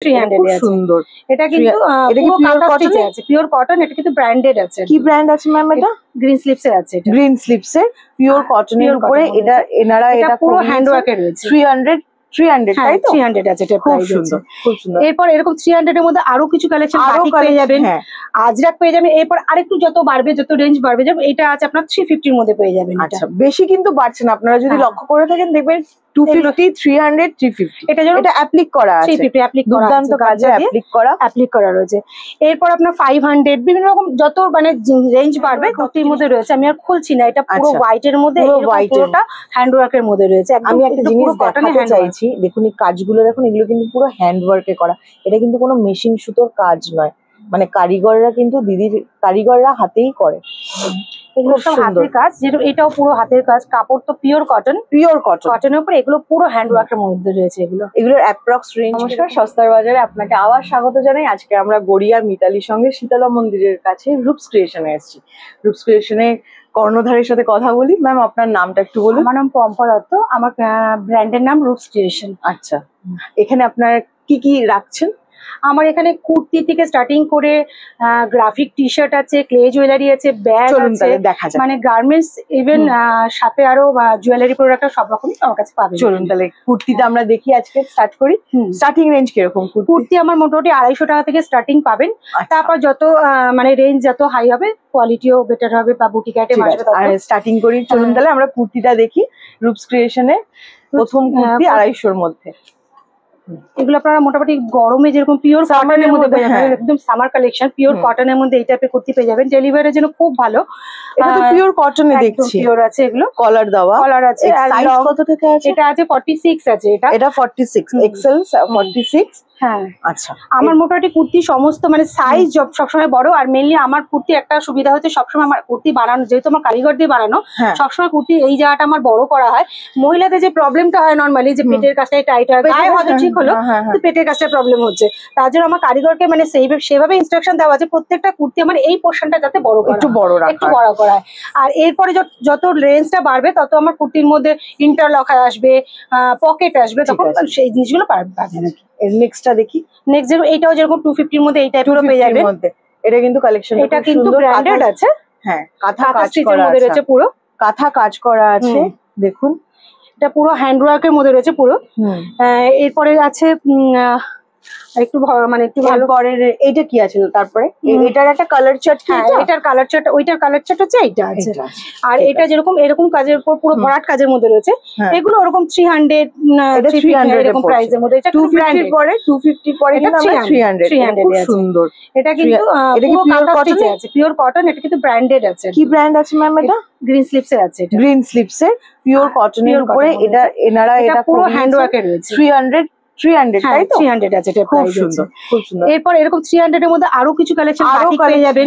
300 খুব সুন্দর। এটা কিন্তু পুরো কাঁথা স্টিচে আছে, পিওর কটন। এটা কিন্তু ব্র্যান্ডেড আছে। কি ব্র্যান্ড আছে ম্যাম এটা? গ্রিন স্লিপস এর আছে এটা। গ্রিন স্লিপস এর পিওর কটনের উপরে এটা এনারা এটা পুরো হ্যান্ডওয়ার্কের রয়েছে। 300 তাই তো? 300 আছে এটা খুব প্রাইস সুন্দর, খুব সুন্দর। এরপর এরকম 300 এর মধ্যে আরো কিছু কালেকশন বাটিক পেয়ে যাবেন, আজরাক পেয়ে যাবেন। এরপর আরেকটু যত বাড়বে, যত রেঞ্জ বাড়বে যাবে, এটা আছে আপনার 350 এর মধ্যে পেয়ে যাবেন। আচ্ছা, বেশি কিন্তু বাড়ছে না। আপনারা যদি লক্ষ্য করে থাকেন দেখবেন 250, 300, 350 এটা অ্যাপ্লিক করা আছে। 350 অ্যাপ্লিক করা আছে, দুর্দান্ত কাজে অ্যাপ্লিক করা রয়েছে। এরপর আপনার 500 বিভিন্ন রকম যত মানে রেঞ্জ বাড়বে কুর্তির মধ্যে রয়েছে। আমি আর খুলছি না, এটা পুরো হোয়াইট এর মধ্যে, পুরোটা হ্যান্ডওয়ার্কের মধ্যে রয়েছে। আমি একটা জিনিস দেখাতে চাইছি, দেখুন এই কাজগুলো দেখুন, এগুলো কিন্তু পুরো হ্যান্ডওয়ার্কে করা। এটা কিন্তু কোনো মেশিন সুতোর কাজ নয়, মানে কারিগররা কিন্তু কারিগররা হাতেই করে। এগুলো সব হাতের কাজ, যেটা এটাও পুরো হাতের কাজ। কাপড় তো পিওর কটন, কটনের উপর এগুলো পুরো হ্যান্ডওয়ার্কের মধ্যে রয়েছে। এগুলোর অ্যাপ্রক্স রেঞ্জ। নমস্কার, সস্তার বাজারে আপনাকে আবার স্বাগত জানাই। আজকে আমরা গড়িয়া মিতালির সঙ্গে শীতলা মন্দিরের কাছে রূপস ক্রিয়েশনে এসেছি। রূপস ক্রিয়েশনে কর্ণধারের সাথে কথা বলি। ম্যাম আপনার নামটা একটু বলুন। আমার নাম পম্পা দত্ত, আমার ব্র্যান্ডের নাম রূপস ক্রিয়েশন। আচ্ছা, এখানে আপনার কি কি রাখছেন? আমার এখানে কুর্তি থেকে স্টার্টিং করে গ্রাফিক টি শার্ট আছে, ক্লে জুয়েলারি আছে, ব্যাগ আছে, মানে গার্মেন্টস, ইভেন সাথে আরো জুয়েলারি প্রোডাক্ট সব রকম আমার কাছে পাবেন। চলুন তাহলে কুর্তিটা আমরা দেখি, আজকে স্টার্ট করি। স্টার্টিং রেঞ্জ কিরকম? কুর্তি আমার মোটামুটি 250 টাকা থেকে স্টার্টিং পাবেন। তারপর যত মানে রেঞ্জ যত হাই হবে, কোয়ালিটিও বেটার হবে বা বুটিক আইটেম আসবে। স্টার্টিং করি, চলুন তাহলে আমরা কুর্তিটা দেখি। রূপস ক্রিয়েশনে প্রথম কুর্তি 250 এর মধ্যে। এগুলো আপনারা মোটামুটি গরমে যেরকম পিওর কটনের মধ্যে পেয়ে যাবেন, একদম সামার কালেকশন, পিওর কটনের মধ্যে এই টাইপের কুর্তি পেয়ে যাবেন। ডেলিভারির জন্য খুব ভালো। এটা তো পিওর কটনে দেখছি, পিওর আছে এগুলো, কলার দেওয়া, কলার আছে। সাইজ কত থেকে আছে? এটা আছে 46 আছে। এটা 46 এক্সেল 46। হ্যাঁ, আচ্ছা। আমার মোটামুটি কুর্তি সমস্ত মানে সাইজ সবসময় বড়। আর মেনলি আমার কুর্তি একটা সুবিধা হচ্ছে, সবসময় আমার কুর্তি বানানো, যেহেতু আমার কারিগর দিয়ে বানানো, সবসময় কুর্তি এই জায়গাটা আমার বড় করা হয়। মহিলাদের যে প্রবলেমটা হয় নর্মালি, যে পেটের কাছটাই টাইট হয়, গায়ে হয়তো ঠিক হলো, পেটের কাছটা প্রবলেম হচ্ছে, তার জন্য আমার কারিগরকে মানে সেভাবে ইনস্ট্রাকশন দেওয়া আছে প্রত্যেকটা কুর্তি আমার এই পোর্শনটা যাতে বড় করা, একটু বড় করা হয়। আর এরপরে যত রেঞ্জটা বাড়বে তত আমার কুর্তির মধ্যে ইন্টারলক আসবে, পকেট আসবে, তখন সেই জিনিসগুলো পাবেন। নেক্সটটা দেখি। নেক্সট এইটাও যেরকম 250 এর মধ্যে এই টাইপেরও পেয়ে যাবেন। এটা কিন্তু কালেকশন, এটা কিন্তু ব্র্যান্ডেড আছে। হ্যাঁ, কাঁথা কাজ করা রয়েছে, পুরো কাঁথা কাজ করা আছে। দেখুন এটা পুরো হ্যান্ডওয়ার্কের মধ্যে রয়েছে পুরো। এরপরে আছে একটু মানে একটু ভালো পরের। এইটা কি আছে? তারপরে এটার একটা কালার চার্ট। এটার কালার চার্ট, ওইটার কালার চার্ট হচ্ছে এইটা আছে। আর এটা যেরকম এরকম কাজের উপর পুরো ভরাট কাজের মধ্যে রয়েছে, এগুলো ওরকম 300 এরকম প্রাইসের মধ্যে। এটা 250 পরে 250 পরে কিন্তু আমরা 300। খুব সুন্দর। এটা কিন্তু পুরো কাঁথা স্টিচে আছে, পিওর কটন। এটা কিন্তু ব্র্যান্ডেড আছে। কি ব্র্যান্ড আছে ম্যাম? এটা গ্রিন স্লিপস এর আছে। এটা গ্রিন স্লিপস এর পিওর কটনের উপরে এটা এনারা এটা পুরো হ্যান্ডওয়ার্কের রয়েছে। 300 তাই তো? 300 আছে এটা প্রাইস। খুব সুন্দর। এরপর এরকম 300 এর মধ্যে আরো কিছু কালেকশন বাটিক পেয়ে যাবেন,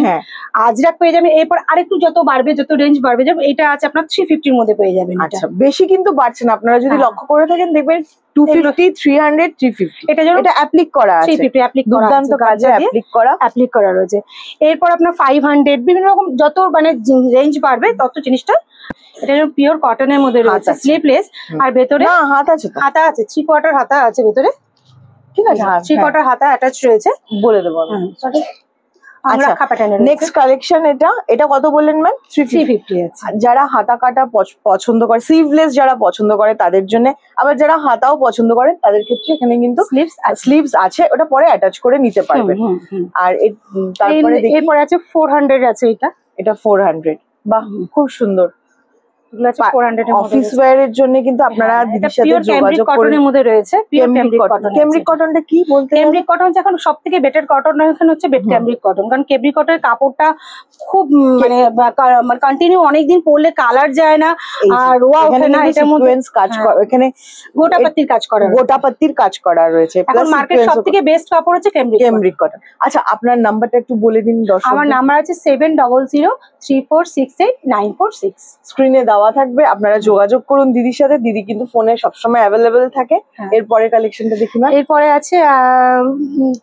আজরাক পেয়ে যাবেন। এরপর আরেকটু যত বাড়বে, যত রেঞ্জ বাড়বে যাবে, এটা আছে আপনার 350 এর মধ্যে পেয়ে যাবেন। আচ্ছা, বেশি কিন্তু বাড়ছে না। আপনারা যদি লক্ষ্য করে থাকেন দেখবেন 250, 300, 350 এটা অ্যাপ্লিক করা আছে। 350 অ্যাপ্লিক করা, দুর্দান্ত কাজে অ্যাপ্লিক করা রয়েছে। এরপর আপনার 500 বিভিন্ন রকম যত মানে রেঞ্জ বাড়বে তত জিনিসটা। এটা পিওর কটনের মধ্যে রয়েছে, স্লিভলেস। আর ভেতরে হাতা আছে 3/4 হাতা আছে ভেতরে। ঠিক আছে, 3/4 হাতা অ্যাটাচ রয়েছে, বলে দেবো। নেক্সট কালেকশন এটা কত বললেন ম্যাম? 350 আছে। যারা হাতা কাটা পছন্দ করে, স্লিভলেস যারা পছন্দ করে তাদের জন্য, আবার যারা হাতাও পছন্দ করেন তাদের ক্ষেত্রে এখানে কিন্তু স্লিভস আছে, ওটা পরে অ্যাটাচ করে নিতে পারবেন। আর তারপরে এরপরে আছে 400 আছে। এটা 400। বাহ, খুব সুন্দর। অফিস ওয়্যারের জন্য কিন্তু আপনারা দিদির সাথে যোগাযোগ করে। কটনের মধ্যে রয়েছে ক্যামব্রিক কটনটা কি বলতে? ক্যামব্রিক কটন এখন সবথেকে বেটার কটন এখানে হচ্ছে ক্যামব্রিক কটন। কারণ ক্যামব্রিক কটনের কাপড়টা খুব মানে কন্টিনিউ অনেকদিন পরলে কালার যায় না, আর রোয়া ওঠে না। এটার মধ্যে কাজ করা, এখানে গোটাপাত্তির কাজ করা রয়েছে। এখন মার্কেট সবথেকে বেস্ট কাপড় হচ্ছে ক্যামব্রিক কটন। আচ্ছা, আপনার নাম্বারটা একটু বলে দিন দর্শক। আমার নাম্বার আছে 7003468946। স্ক্রিনে দেওয়া দেওয়া থাকবে, আপনারা যোগাযোগ করুন দিদির সাথে, দিদি কিন্তু ফোনে সবসময় অ্যাভেলেবেল থাকে। এরপরে কালেকশনটা দেখি না, এরপরে আছে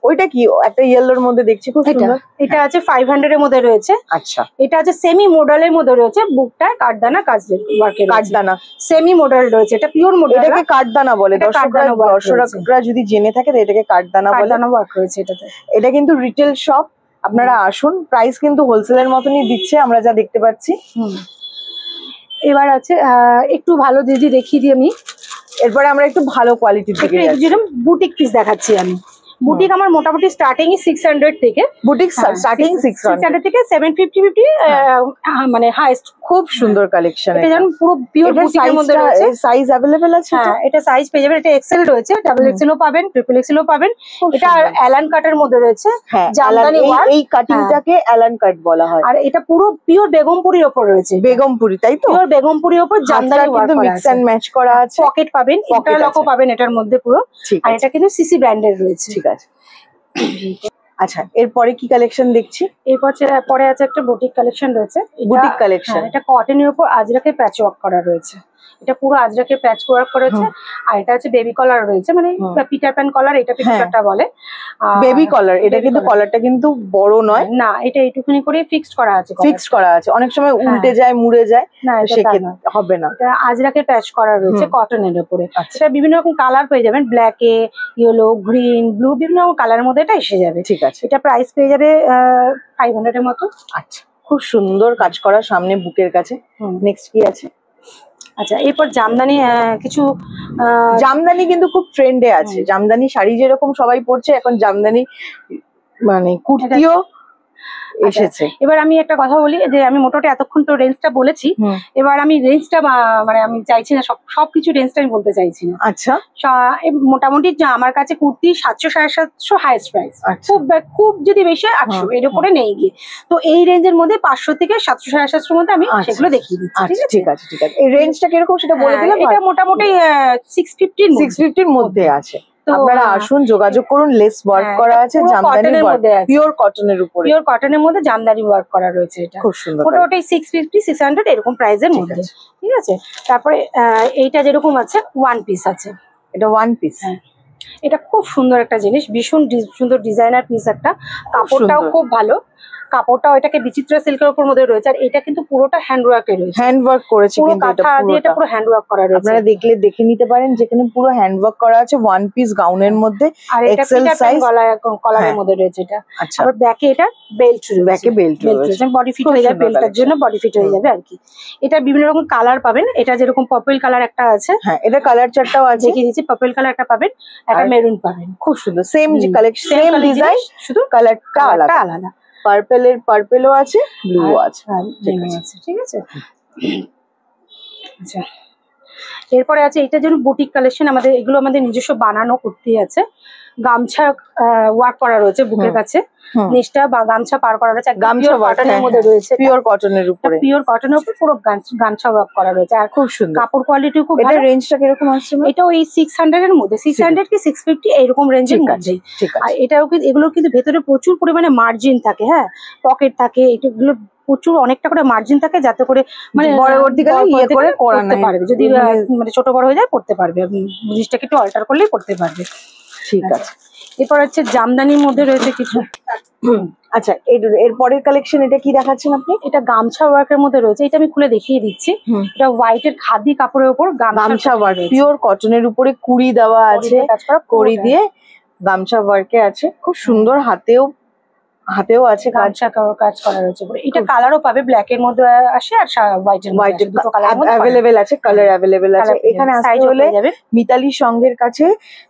ওইটা কি একটা ইয়েলোর মধ্যে দেখছি, খুব সুন্দর। এটা আছে 500 এর মধ্যে রয়েছে। আচ্ছা, এটা আছে সেমি মডেলের মধ্যে রয়েছে, বুকটায় কাঠদানা কাজের ওয়ার্কের, কাঠদানা সেমি মডেল রয়েছে, এটা পিওর মডেল। এটাকে কাঠদানা বলে, দর্শকরা যদি জেনে থাকে এটাকে কাঠদানা বলে। কাঠদানা ওয়ার্ক রয়েছে এটাতে। এটা কিন্তু রিটেল শপ, আপনারা আসুন, প্রাইস কিন্তু হোলসেলের মতনই দিচ্ছে আমরা যা দেখতে পাচ্ছি। এবার আছে একটু ভালো দিদি দেখিয়ে দিই আমি। এরপরে আমরা একটু ভালো কোয়ালিটির দিকে যাচ্ছি, যেরকম বুটিক পিস দেখাচ্ছি আমি। বুটিক আমার মোটামুটি স্টার্টিং 600 থেকে, বুটিক স্টার্টিং 600 থেকে 750 মানে হাইস্ট। খুব সুন্দর কালেকশন, এটা যেমন পুরো পিওর বুটিকের মধ্যে রয়েছে। সাইজ अवेलेबल আছে? হ্যাঁ, এটা সাইজ পেয়ে যাবেন, এটা এক্সেল রয়েছে, ডাবল এক্সেল ও পাবেন, ট্রিপল এক্সেল ও পাবেন। এটা অ্যালান কাটের মধ্যে রয়েছে, জামদানি ওয়ার্ক, এই কাটিংটাকে অ্যালান কাট বলা হয়। আর এটা পুরো পিওর বেগমপুরির উপর রয়েছে, বেগমপুরি, তাই তো? পিওর বেগমপুরির উপর জামদানি ওয়ার্ক করা আছে, মিক্স এন্ড ম্যাচ করা আছে, পকেট পাবেন, ইন্টারলকও পাবেন এটার মধ্যে পুরো। আর এটা কিন্তু সিসি ব্র্যান্ডের রয়েছে। ঠিক আছে। আচ্ছা, এরপরে কি কালেকশন দেখছি? এরপর পরে আছে একটা বুটিক কালেকশন রয়েছে, বুটিক কালেকশন। এটা কটনের উপর আজরাকের প্যাচ ওয়ার্ক করা রয়েছে, এটা পুরো আজরাকের প্যাচ ওয়ার্ক করেছে। আর এটা হচ্ছে বেবি কলার রয়েছে, মানে পিটার প্যান কলার, এটা পিটারটা বলে বেবি কলার। এটা কিন্তু কলারটা কিন্তু বড় নয়, না, এটা এইটুকুনি করে ফিক্সড করা আছে, ফিক্সড করা আছে, অনেক সময় উল্টে যায়, মুড়ে যায়, না সেক্ষেত্রে হবে না। এটা আজরাকের প্যাচ করা রয়েছে কটনের উপরে। এটা বিভিন্ন রকম কালার পেয়ে যাবেন, ব্ল্যাকে, ইয়েলো, গ্রিন, ব্লু, বিভিন্ন রকম কালারের মধ্যে এটা এসে যাবে। ঠিক আছে, এটা প্রাইস পেয়ে যাবে 500 এর মতো। আচ্ছা, খুব সুন্দর কাজ করা সামনে বুকের কাছে। নেক্সট কি আছে? আচ্ছা, এরপর জামদানি কিছু, জামদানি কিন্তু খুব ট্রেন্ডে আছে। জামদানি শাড়ি যেরকম সবাই পরছে, এখন জামদানি মানে কুর্তিও এসেছে। এবার আমি একটা কথা বলি, যে আমি মোটামুটি এতক্ষণ তো রেঞ্জটা বলেছি, এবার আমি রেঞ্জটা মানে আমি চাইছি না সবকিছু রেঞ্জটা আমি বলতে চাইছি না। আচ্ছা, মোটামুটি আমার কাছে কুর্তি 700-750 হাইস্ট প্রাইস, খুব যদি বেশি 800, এর উপরে নেই গিয়ে। তো এই রেঞ্জের মধ্যে 500 থেকে 700-750 মধ্যে আমি সেগুলো দেখিয়ে দিচ্ছি। ঠিক আছে, ঠিক আছে। এই রেঞ্জটা কিরকম সেটা বলে দিলাম। এটা মোটামুটি 650 এর মধ্যে আছে। আপনারা আসুন, যোগাযোগ করুন, লেস ওয়ার্ক করা আছে, জামদানি ওয়ার্ক, পিওর কটনের উপরে, পিওর কটনের মধ্যে জামদানি ওয়ার্ক করা রয়েছে। এটা খুব সুন্দর, মোটামুটি 650-600 এরকম প্রাইসের মধ্যে। ঠিক আছে, তারপরে এইটা যেরকম আছে ওয়ান পিস আছে, এটা ওয়ান পিস। এটা খুব সুন্দর একটা জিনিস, ভীষণ সুন্দর ডিজাইনার পিস একটা, কাপড়টাও খুব ভালো, কাপড়টাও এটাকে বিচিত্রা সিল্কের উপর মধ্যে রয়েছে। আর এটা কিন্তু পুরোটা হ্যান্ড ওয়ার্কে রয়েছে, হ্যান্ড ওয়ার্ক করেছে, কিন্তু এটা পুরো হ্যান্ড ওয়ার্ক করা রয়েছে। আপনারা দেখে নিতে পারেন, যেখানে পুরো হ্যান্ড ওয়ার্ক করা আছে, ওয়ান পিস গাউনের মধ্যে, আর এটা কলারের মধ্যে রয়েছে এটা। আচ্ছা, আর ব্যাকে এটা বেল্ট রয়েছে, ব্যাকে বেল্ট রয়েছে, বডি ফিট হয়ে যাবে, বেল্টের জন্য বডি ফিট হয়ে যাবে আর কি। এটা বিভিন্ন রকম কালার পাবেন, এটা যেরকম পার্পল কালার একটা আছে, হ্যাঁ, এটা কালার চারটাও আছে, দেখিয়ে দিচ্ছি। পার্পল কালার একটা পাবেন, একটা মেরুন পাবেন, খুব সুন্দর, সেম কালেকশন, সেম ডিজাইন, শুধু কালারটা আলাদা। পার্পেলও আছে, ব্লু আছে। ঠিক আছে। আচ্ছা, এরপরে আছে এটা যেন বুটিক কালেকশন, আমাদের এগুলো আমাদের নিজস্ব বানানো কুর্তি আছে, গামছা ওয়ার্ক করা রয়েছে বুকের কাছে, নিচটা বা গামছা পার করা রয়েছে, গামছা কটনের মধ্যে রয়েছে, পিওর কটনের উপরে, পিওর কটনের উপর পুরো গামছা ওয়ার্ক করা রয়েছে। আর খুব সুন্দর, কাপড় কোয়ালিটি খুব ভালো। এটা রেঞ্জটা কিরকম আসছে? এটা ওই 600 এর মধ্যে, 600 কি 650 এইরকম রেঞ্জের মধ্যে। আর এটাও কিন্তু, এগুলো কিন্তু ভেতরে প্রচুর পরিমাণে মার্জিন থাকে, হ্যাঁ, পকেট থাকে, এগুলো প্রচুর অনেকটা করে মার্জিন থাকে, যাতে করে মানে পরবর্তীকালে ইয়ে করে করতে পারবে, যদি মানে ছোট বড় হয়ে যায় করতে পারবে, জিনিসটাকে একটু অল্টার করলেই করতে পারবে। ঠিক আছে, এরপর হচ্ছে জামদানির মধ্যে রয়েছে কিছু। আচ্ছা, এর পরের কালেকশন এটা কি দেখাচ্ছেন আপনি? এটা গামছা ওয়ার্কের মধ্যে রয়েছে, এটা আমি খুলে দেখিয়ে দিচ্ছি। এটা হোয়াইটের খাদি কাপড়ের উপর গামছা ওয়ার্ক, পিওর কটনের উপরে কুড়ি দেওয়া আছে, কুড়ি দিয়ে গামছা ওয়ার্কে আছে, খুব সুন্দর। হাতেও আছে কাজ করা রয়েছে। এটা কালারও পাবে, ব্ল্যাক এর মধ্যে আসে আর হোয়াইটের মধ্যে, দুটো কালার অ্যাভেলেবেল আছে, কালার অ্যাভেলেবেল আছে। এখানে আসতে হলে মিতালি সঙ্গের কাছে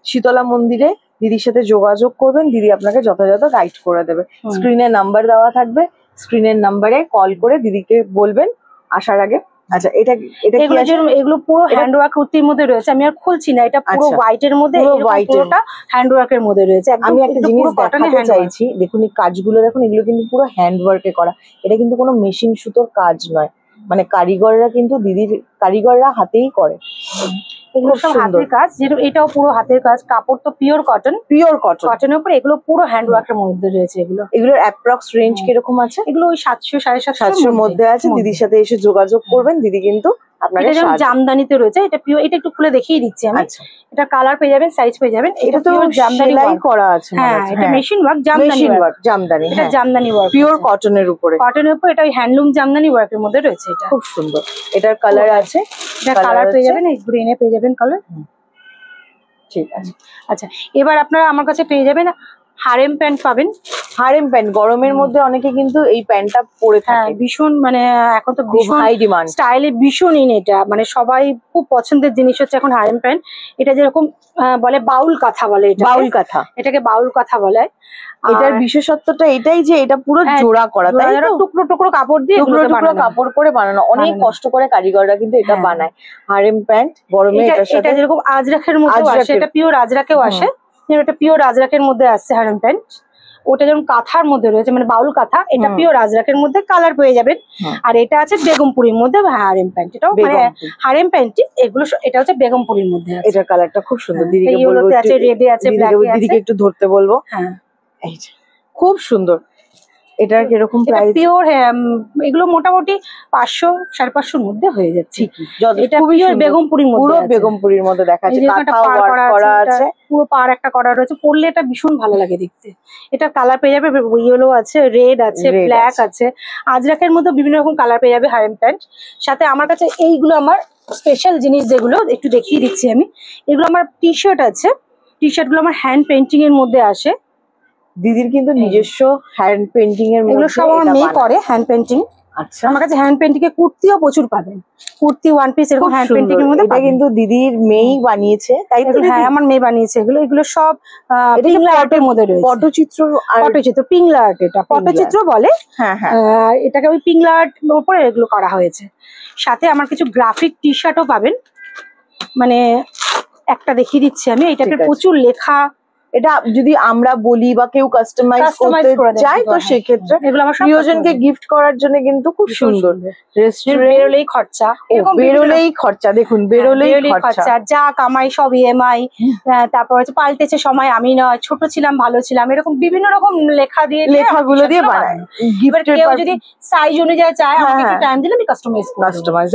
শীতলা মন্দিরে দিদির সাথে যোগাযোগ করবেন, দিদি আপনাকে যথাযথ গাইড করে দেবে। স্ক্রিনে নাম্বার দেওয়া থাকবে, স্ক্রিনের নাম্বারে কল করে দিদিকে বলবেন আসার আগে। আচ্ছা, এটা এগুলো পুরো হ্যান্ড ওয়ার্ক কুর্তির মধ্যে রয়েছে, আমি আর খুলছি না, এটা পুরো হোয়াইটের মধ্যে, পুরোটা হ্যান্ড ওয়ার্কের মধ্যে রয়েছে। আমি একটা জিনিস দেখাতে চাইছি, দেখুন এই কাজগুলো দেখুন, এগুলো কিন্তু পুরো হ্যান্ড ওয়ার্কে করা, এটা কিন্তু কোনো মেশিন সুতোর কাজ নয়, মানে কারিগররা হাতেই করে। এগুলো সব হাতের কাজ, যেরকম এটাও পুরো হাতের কাজ, কাপড় তো পিওর কটন, কটনের উপর এগুলো পুরো হ্যান্ড ওয়ার্কের মধ্যে রয়েছে। এগুলোর অ্যাপ্রক্স রেঞ্জ কিরকম আছে? এগুলো ওই 700-750 মধ্যে আছে। দিদির সাথে এসে যোগাযোগ করবেন, দিদি কিন্তু আপনাকে জামদানিতে রয়েছে। এটা পিওর, এটা একটু খুলে দেখিয়ে দিচ্ছি আমি। এটা কালার পেয়ে যাবেন, সাইজ পেয়ে যাবেন। এটা তো জামদানি করা আছে। হ্যাঁ, এটা মেশিন ওয়ার্ক, জামদানি, এটা জামদানি ওয়ার্ক, পিওর কটনের উপরে। এটা ওই হ্যান্ডলুম জামদানি ওয়ার্কের মধ্যে রয়েছে। এটা খুব সুন্দর। এটার কালার আছে, এটা কালার পেয়ে যাবেন, এই গ্রিনে পেয়ে যাবেন কালার। ঠিক আছে। আচ্ছা, এবার আপনারা আমার কাছে পেয়ে যাবেন হারেম প্যান্ট পাবেন। হারেম প্যান্ট গরমের মধ্যে অনেকে কিন্তু এই প্যান্টটা পরে থাকে, ভীষণ মানে এখন তো খুব হাই ডিমান্ড, স্টাইলে ভীষণ ইন। এটা মানে সবাই খুব পছন্দের জিনিস হচ্ছে এখন হারেম প্যান্ট। এটা যেরকম বলে বাউল কাঁথা বলে, এটা বাউল কাঁথা, এটাকে বাউল কাঁথা বলে। এটার বিশেষত্বটা এটাই যে এটা পুরো জোড়া করা, তাই তো? টুকরো টুকরো কাপড় দিয়ে, টুকরো টুকরো কাপড় করে বানানো, অনেক কষ্ট করে কারিগররা কিন্তু এটা বানায়। হারেম প্যান্ট গরমে এটা যেরকম আজরাকের মধ্যে আসে, এটা পিওর আজরাকেও আসে, এটা পিওর আজরাকের মধ্যে আসছে হারেম প্যান্ট। ওটা যেমন কাঁথার মধ্যে রয়েছে, মানে বাউল কাঁথা, এটা পিওর আজরাকের মধ্যে কালার পেয়ে যাবেন। আর এটা আছে বেগমপুরীর মধ্যে হারেম প্যান্ট, এটাও মানে হারেম প্যান্ট এগুলো, এটা হচ্ছে বেগমপুরীর মধ্যে। এটার কালারটা খুব সুন্দর, দিদিকে বলবো আছে, রেডে আছে, ব্ল্যাকে আছে, দিদিকে একটু ধরতে বলবো। হ্যাঁ, এই যে খুব সুন্দর। এটার কিরকম প্রাইস? পিওর এগুলো মোটামুটি 500-550 মধ্যে হয়ে যাচ্ছে। এটা পিওর বেগমপুরীর মধ্যে, পুরো বেগমপুরীর মধ্যে দেখা যাচ্ছে, কাঁথাও ওয়ার্ক করা আছে, পুরো পার একটা করা রয়েছে। পরলে এটা ভীষণ ভালো লাগে দেখতে। এটা কালার পেয়ে যাবে, ইয়েলো আছে, রেড আছে, ব্ল্যাক আছে, আজরাকের মধ্যে বিভিন্ন রকম কালার পেয়ে যাবে হারেম প্যান্ট। সাথে আমার কাছে এইগুলো আমার স্পেশাল জিনিস, যেগুলো একটু দেখিয়ে দিচ্ছি আমি। এগুলো আমার টি শার্ট আছে, টি শার্ট গুলো আমার হ্যান্ড পেন্টিং এর মধ্যে আসে। দিদির কিন্তু নিজস্ব হ্যান্ড পেন্টিং এর মধ্যে, এগুলো সব আমার মেয়ে করে হ্যান্ড পেন্টিং। আচ্ছা, আমার কাছে হ্যান্ড পেন্টিং এর কুর্তিও প্রচুর পাবেন, কুর্তি ওয়ান পিস এরকম হ্যান্ড পেন্টিং এর মধ্যে। এটা কিন্তু দিদির মেয়েই বানিয়েছে, তাই তো? হ্যাঁ, আমার মেয়ে বানিয়েছে এগুলো সব পিংলা আর্টের মধ্যে রয়েছে। পটচিত্র পিংলা আর্ট, এটা পটচিত্র বলে। হ্যাঁ হ্যাঁ, এটাকে ওই পিংলা আর্ট উপরে এগুলো করা হয়েছে। সাথে আমার কিছু গ্রাফিক টি শার্টও পাবেন, মানে একটা দেখিয়ে দিচ্ছি আমি। এটাতে প্রচুর লেখা, এটা যদি আমরা বলি বা কেউ কাস্টমাইজ করতে চায় তো সেক্ষেত্রে এগুলো আমার প্রিয়জনকে গিফট করার জন্য কিন্তু খুব সুন্দর। রেস্টুরেন্ট বেরোলেই খরচা, দেখুন বেরোলেই খরচা, যা কামাই সব ইএমআই। তারপর হচ্ছে পাল্টেছে সময় আমি নয়, ছোট ছিলাম ভালো ছিলাম, এরকম বিভিন্ন রকম লেখাগুলো দিয়ে বানায়। কেউ যদি সাইজ অনুযায়ী চায়, আমাকে একটু টাইম দিলে আমি কাস্টমাইজ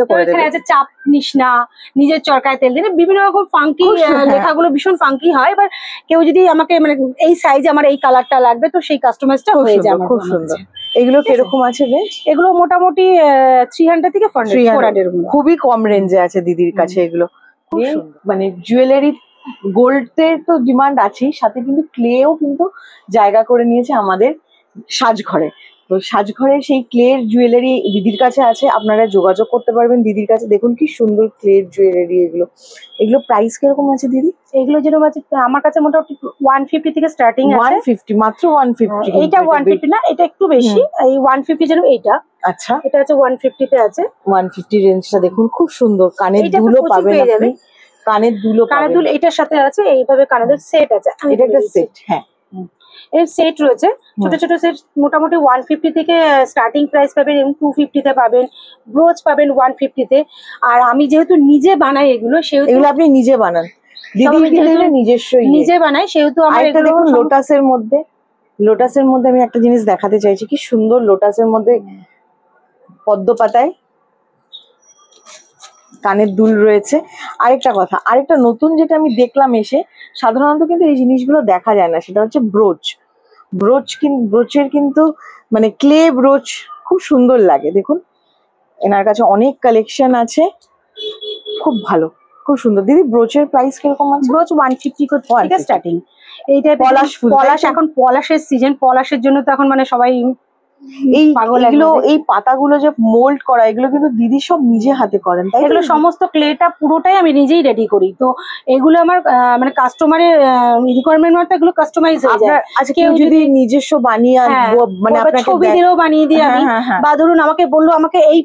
করে দেব। এখানে আছে চাপ নিস না, নিজের চরকায় তেল দিলে বিভিন্ন রকম ফাঙ্কি লেখাগুলো, ভীষণ ফাঙ্কি হয়। এবার কেউ যদি আমাকে মানে এই সাইজে আমার এই কালারটা লাগবে, তো সেই কাস্টমাইজটা হয়ে যায়। খুব সুন্দর। এগুলো কিরকম আছে রেঞ্জ? এগুলো মোটামুটি 300 থেকে 400, খুবই কম রেঞ্জে আছে দিদির কাছে এগুলো। মানে জুয়েলারি গোল্ডের তো ডিমান্ড আছেই, সাথে কিন্তু ক্লেও কিন্তু জায়গা করে নিয়েছে আমাদের সাজঘরে। তো সাজঘরে সেই ক্লের জুয়েলারি দিদির কাছে আছে, আপনারা যোগাযোগ করতে পারবেন দিদির কাছে। দেখুন কি সুন্দর ক্লের জুয়েলারি এগুলো প্রাইস কিরকম আছে দিদি? এগুলো যেরকম আছে আমার কাছে মোটামুটি 150 থেকে স্টার্টিং আছে। 150, মাত্র 150? এটা 150 না, এটা একটু বেশি, এই 150 যেন এইটা। আচ্ছা, এটা আছে 150 তে আছে। 150 রেঞ্জটা দেখুন, খুব সুন্দর। কানের দুলও পাবেন আপনি, কানের দুল এটার সাথে আছে, এইভাবে কানের দুল সেট আছে। এটা একটা সেট, হ্যাঁ এর সেট রয়েছে, ছোট ছোট সেট, মোটামুটি 150 থেকে স্টার্টিং প্রাইস পাবেন, এবং 250 তে পাবেন, ব্রোচ পাবেন 150 তে। আর আমি যেহেতু নিজে বানাই এগুলো, সেহেতু এগুলো আপনি নিজে বানান? দিদি কিন্তু নিজস্ব নিজে বানাই, সেহেতু আমার এগুলো দেখুন। লোটাসের মধ্যে আমি একটা জিনিস দেখাতে চাইছি, কি সুন্দর লোটাসের মধ্যে পদ্ম পাতায় কানের দুল রয়েছে। আরেকটা নতুন যেটা আমি দেখলাম এসে, সাধারণত কিন্তু এই জিনিসগুলো দেখা যায় না, সেটা হচ্ছে ব্রোচের কিন্তু মানে ক্লে ব্রোচ, খুব সুন্দর লাগে। দেখুন এনার কাছে অনেক কালেকশন আছে, খুব ভালো, খুব সুন্দর। দিদি ব্রোচের প্রাইস কিরকম আছে? ব্রোচ 150 থেকে স্টার্টিং। এইটা পলাশ, এখন পলাশের সিজন, পলাশের জন্য তো এখন মানে সবাই এই পাতাগুলো যে মোল্ড করা, এগুলো কিন্তু দিদি সব নিজে হাতে করেন, তাই? এগুলো সমস্ত ক্লেটা পুরোটাই আমি নিজেই রেডি করি। তো এগুলো আমার মানে কাস্টমারের রিকোয়ারমেন্ট মতো এগুলো কাস্টমাইজ হয়ে যায়। আচ্ছা, কেউ যদি নিজস্ব বানিয়ে মানে আপনাকে ছবি দিলেও বানিয়ে দিই আমি, বা ধরুন আমাকে বললো আমাকে এই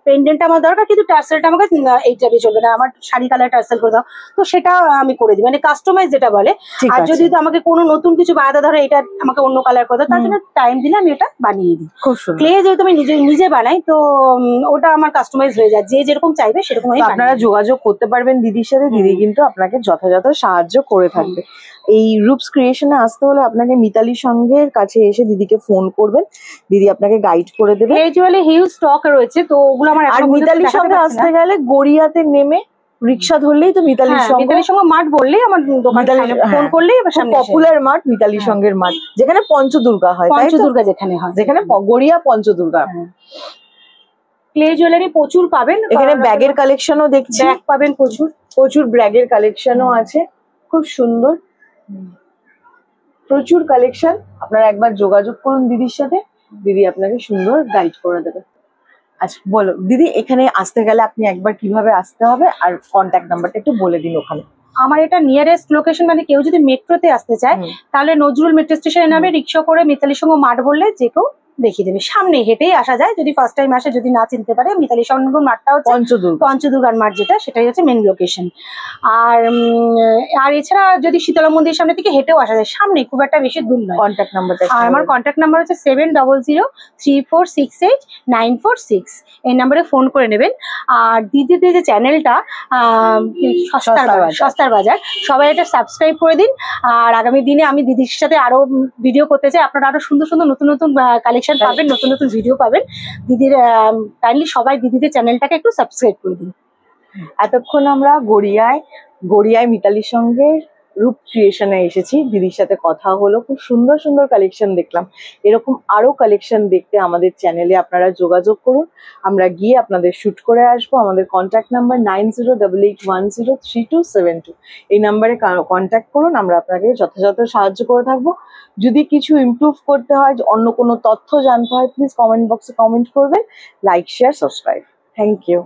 পেন্ডেন্টটা আমার দরকার, কিন্তু টার্সেলটা আমাকে এইটা দিয়ে চলবে না, আমার শাড়ি কালার টার্সেল করে দাও, তো সেটা আমি করে দিই, মানে কাস্টমাইজ যেটা বলে। আর যদি আমাকে কোনো নতুন কিছু বানাতে ধরো, এটা আমাকে অন্য কালার করে দাও, তার জন্য টাইম দিলে আমি এটা বানিয়ে দিই। খুব সুন্দর। ক্লে যেহেতু আমি নিজে বানাই, তো ওটা আমার কাস্টমাইজ হয়ে যায়, যে যেরকম চাইবে সেরকম আমি আপনারা যোগাযোগ করতে পারবেন দিদির সাথে, দিদি কিন্তু আপনাকে যথাযথ সাহায্য করে থাকবে। এই রূপস ক্রিয়েশনে আসতে হলে আপনাকে মিতালি সঙ্গের কাছে এসে দিদিকে ফোন করবেন, দিদি আপনাকে গাইড করে দেবে। ইউজুয়ালি হিউজ স্টক রয়েছে, তো ওগুলো আমার আর মিতালির সঙ্গে আসতে গেলে গড়িয়াতে নেমে রিক্সা ধরলেই তো মিতালির সঙ্গে মাঠ বললেই আমার দোকান, ফোন করলেই পপুলার মাঠ মিতালির সঙ্গের মাঠ, যেখানে পঞ্চদুর্গা হয়, পঞ্চদুর্গা যেখানে হয়, যেখানে গড়িয়া পঞ্চদুর্গা। ক্লে জুয়েলারি প্রচুর পাবেন এখানে, ব্যাগের কালেকশনও দেখছি, ব্যাগ পাবেন প্রচুর ব্যাগের কালেকশনও আছে, খুব সুন্দর প্রচুর কালেকশন। আপনারা একবার যোগাযোগ করুন দিদির সাথে, দিদি আপনাকে সুন্দর গাইড করে দেবে। আচ্ছা বলো দিদি, এখানে আসতে গেলে আপনি একবার কিভাবে আসতে হবে আর কন্ট্যাক্ট নাম্বারটা একটু বলে দিন ওখানে। আমার এটা নিয়ারেস্ট লোকেশন, মানে কেউ যদি মেট্রোতে আসতে চায় তাহলে নজরুল মেট্রো স্টেশনে নামে রিক্সা করে মিতালির সঙ্গে মাঠ বললে যে কেউ দেখিয়ে দেবে, সামনে হেঁটেই আসা যায়। যদি ফার্স্ট টাইম আসে, যদি না চিনতে পারে, মিতালি সঙ্গ মাঠটা হচ্ছে পঞ্চদুর্গার মাঠ, যেটা সেটাই হচ্ছে মেন লোকেশন। আর এছাড়া যদি শীতলা মন্দিরের সামনে থেকে হেঁটেও আসা যায়, সামনে, খুব একটা বেশি দূর নয়। কন্ট্যাক্ট নাম্বারটা, আর আমার কন্ট্যাক্ট নাম্বার হচ্ছে 7003468946, এই নাম্বারে ফোন করে নেবেন। আর দিদিদের যে চ্যানেলটা সস্তার বাজার, সবাই এটা সাবস্ক্রাইব করে দিন। আর আগামী দিনে আমি দিদির সাথে আরো ভিডিও করতে চাই, আপনারা আরো সুন্দর সুন্দর নতুন নতুন কালেকশন পাবেন, নতুন নতুন ভিডিও পাবেন। দিদির কাইন্ডলি সবাই দিদিদের চ্যানেলটাকে একটু সাবস্ক্রাইব করে দিন। এতক্ষণ আমরা গড়িয়ায় মিতালির সঙ্গে রূপ ক্রিয়েশনে এসেছি, দিদির সাথে কথা হলো, খুব সুন্দর সুন্দর কালেকশন দেখলাম। এরকম আরো কালেকশন দেখতে আমাদের চ্যানেলে আপনারা যোগাযোগ করুন, আমরা গিয়ে আপনাদের শুট করে আসবো। আমাদের কন্ট্যাক্ট নাম্বার 9088103272, এই নাম্বারে কন্ট্যাক্ট করুন, আমরা আপনাকে যথাযথ সাহায্য করে থাকবো। যদি কিছু ইমপ্রুভ করতে হয়, অন্য কোনো তথ্য জানতে হয়, প্লিজ কমেন্ট বক্সে কমেন্ট করবেন। Like, share, subscribe. Thank you.